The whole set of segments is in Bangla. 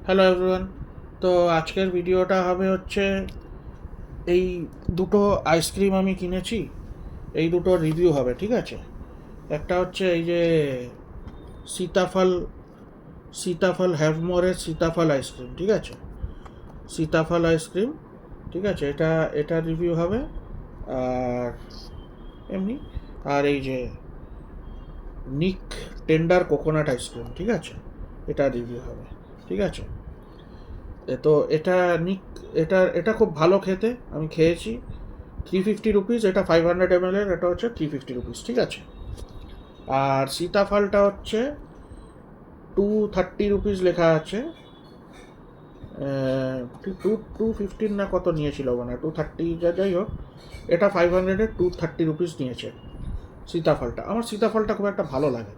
Hello everyone. তো আজকের ভিডিওটা হবে হচ্ছে এই দুটো আইসক্রিম আমি কিনেছি, এই দুটো রিভিউ হবে, ঠিক আছে? একটা হচ্ছে এই যে সীতাফল সীতাফল হ্যাভমোরের সীতাফল আইসক্রিম, ঠিক আছে? সীতাফল আইসক্রিম, ঠিক আছে, এটা রিভিউ হবে। আর এমনি, আর এই যে নিক টেন্ডার কোকোনাট আইসক্রিম, ঠিক আছে, এটা রিভিউ হবে, ঠিক আছে? তো এটা নিক, এটা খুব ভালো খেতে, আমি খেয়েছি। 350 রুপিস, এটা 500 ml এর, এটা হচ্ছে 350 রুপিস, ঠিক আছে? আর সীতাফলটা হচ্ছে 230 রুপিস লেখা আছে। টু 215 না কত নিয়েছিল, মানে 230, যাই হোক, এটা 500-এর 230 রুপিস নিয়েছে সীতাফলটা। আমার সীতাফলটা খুব একটা ভালো লাগে,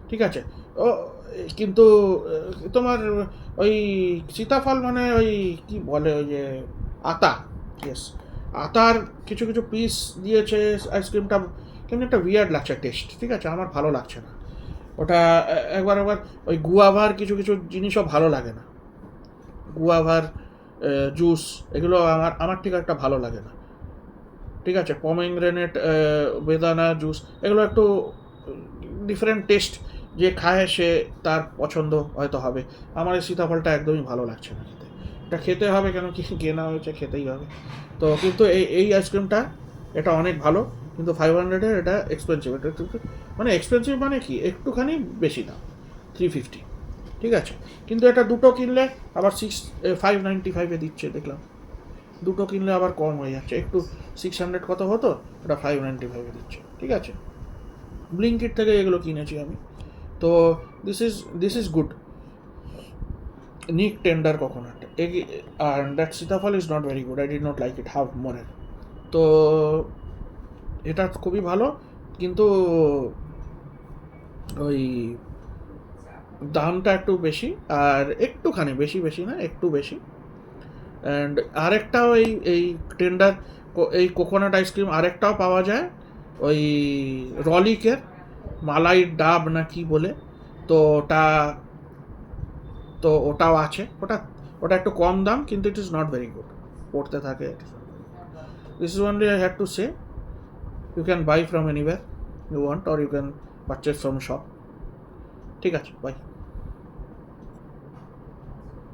ঠিক আছে? ও, কিন্তু তোমার ওই সীতাফল মানে ওই কি বলে, ওই যে আতা, ইয়েস, আতার কিছু কিছু পিস দিয়েছে আইসক্রিমটা, কেমন একটা উইয়ার্ড লাগছে টেস্ট, ঠিক আছে, আমার ভালো লাগছে না ওটা। একবার একবার ওই গুয়াভার কিছু কিছু জিনিসও ভালো লাগে না, গুয়াভার জুস, এগুলো আমার আমার ঠিক একটা ভালো লাগে না, ঠিক আছে? পমেগ্রেনেট, বেদানা জুস, এগুলো একটু ডিফারেন্ট টেস্ট, যে খায় সে তার পছন্দ হয়তো হবে। আমার এই সীতাফলটা একদমই ভালো লাগছে না খেতে। এটা খেতে হবে, কেন কি কেনা হয়েছে, খেতেই হবে। তো কিন্তু এই আইসক্রিমটা, এটা অনেক ভালো, কিন্তু 500-এর এটা এক্সপেন্সিভ, এটা একটু মানে এক্সপেন্সিভ মানে কি, একটুখানি বেশি দাম, 350, ঠিক আছে? কিন্তু এটা দুটো কিনলে আবার 595-এ দিচ্ছে দেখলাম। দুটো কিনলে আবার কম হয়ে যাচ্ছে একটু, 600 কত হতো, ওটা 595-এ দিচ্ছে, ঠিক আছে? ব্লিঙ্কিট থেকে এগুলো কিনেছি আমি। তো দিস ইজ গুড, নিক tender coconut. And that sitaphal is not very good, I did not like it half more. তো এটা খুবই ভালো, কিন্তু ওই দামটা একটু বেশি, আর একটুখানি বেশি, বেশি না, একটু বেশি। অ্যান্ড আরেকটাও এই টেন্ডার, এই কোকোনাট আইসক্রিম আরেকটাও পাওয়া যায়, ওই রলিকের মালাই ডাব না কি বলে, তো ওটা, তো ওটাও আছে, ওটা ওটা একটু কম দাম, কিন্তু it is not very good, পড়তে থাকে। This is only I had to say, you can buy from anywhere you want, or you can purchase from shop, ঠিক আছে? বাই।